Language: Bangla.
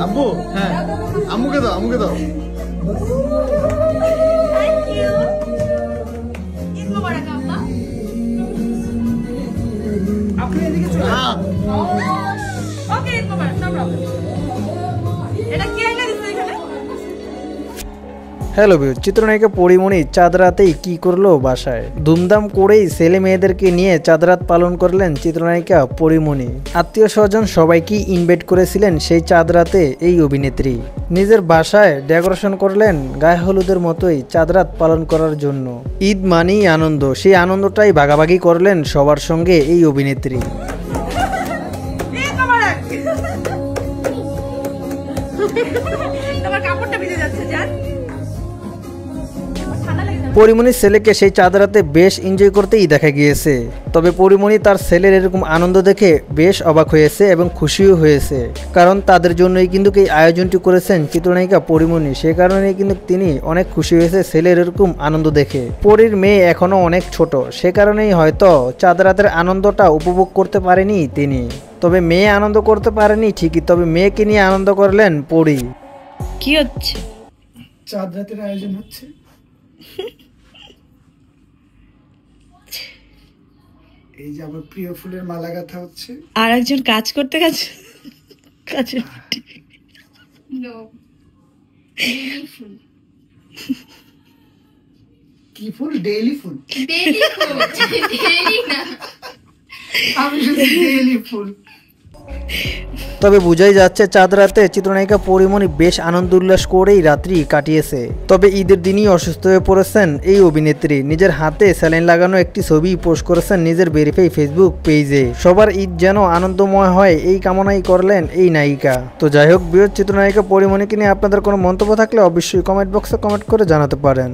আব্বু হ্যাঁ আম্মুকে দাও Thank you. ঈদ মোবারক আব্বা। আপনি এদিকে চলে আসুন। ওকে ঈদ মোবারক, নো প্রবলেম। এটা কি আইনা দিছে এখানে? হ্যালো ভিউ, চিত্রনায়িকা পরিমণি চাঁদ রাতেই কি করলো বাসায়? ধুমধাম করেই ছেলে মেয়েদেরকে নিয়ে চাঁদ রাত পালন করলেন চিত্রনায়িকা পরিমণি। আত্মীয় স্বজন সবাইকে ইনভাইট করেছিলেন সেই চাঁদ রাতে এই অভিনেত্রী। নিজের বাসায় ডেকোরেশন করলেন গায়ে হলুদের মতোই চাঁদ রাত পালন করার জন্য। ঈদ মানেই আনন্দ, সেই আনন্দটাই ভাগাভাগি করলেন সবার সঙ্গে এই অভিনেত্রী। ঈদ মোবারক। তোমার কাপড়টা ভিজে যাচ্ছে জান। পরিমণির ছেলেকে সেই চাঁদ রাতে বেশ এনজয় করতেই দেখা গিয়েছে। তবে পরিমণি তার ছেলের এরকম আনন্দ দেখে বেশ অবাক হয়েছে এবং খুশিও হয়েছে, কারণ তাদের জন্যই কিন্তু এই আয়োজনটি করেছেন চিত্রনায়িকা পরিমণি। সে কারণেই কিন্তু তিনি অনেক খুশি হয়েছে ছেলের এরকম আনন্দ দেখে। পরীর মেয়ে এখনো অনেক ছোট, সে কারণেই হয়তো চাঁদ রাতের আনন্দটা উপভোগ করতে পারেনি তিনি। তবে মেয়ে আনন্দ করতে পারেনি ঠিকই, তবে মেয়েকে নিয়ে আনন্দ করলেন পরী। কি হচ্ছে? চাঁদ রাতের আয়োজন হচ্ছে। এই যে আমার প্রিয় ফুলের মালা গাঁথা হচ্ছে। আর একজন কাজ করতে কাজের কি ফুল? ডেইলি ফুল। আমি শুধু ডেইলি ফুল। তবে বোঝাই যাচ্ছে চাঁদ রাতে চিত্রনায়িকা পরিমণি বেশ আনন্দ উল্লাস করেই রাত্রি কাটিয়েছে। তবে ঈদের দিনই অসুস্থ হয়ে পড়েছেন এই অভিনেত্রী। নিজের হাতে স্যালাইন লাগানো একটি ছবি পোস্ট করেছেন নিজের ভেরিফাই ফেসবুক পেজে। সবার ঈদ যেন আনন্দময় হয় এই কামনাই করলেন এই নায়িকা। তো যাই হোক, বৃহৎ চিত্রনায়িকা পরিমণিকে নিয়ে আপনাদের কোনো মন্তব্য থাকলে অবশ্যই কমেন্ট বক্সে কমেন্ট করে জানাতে পারেন।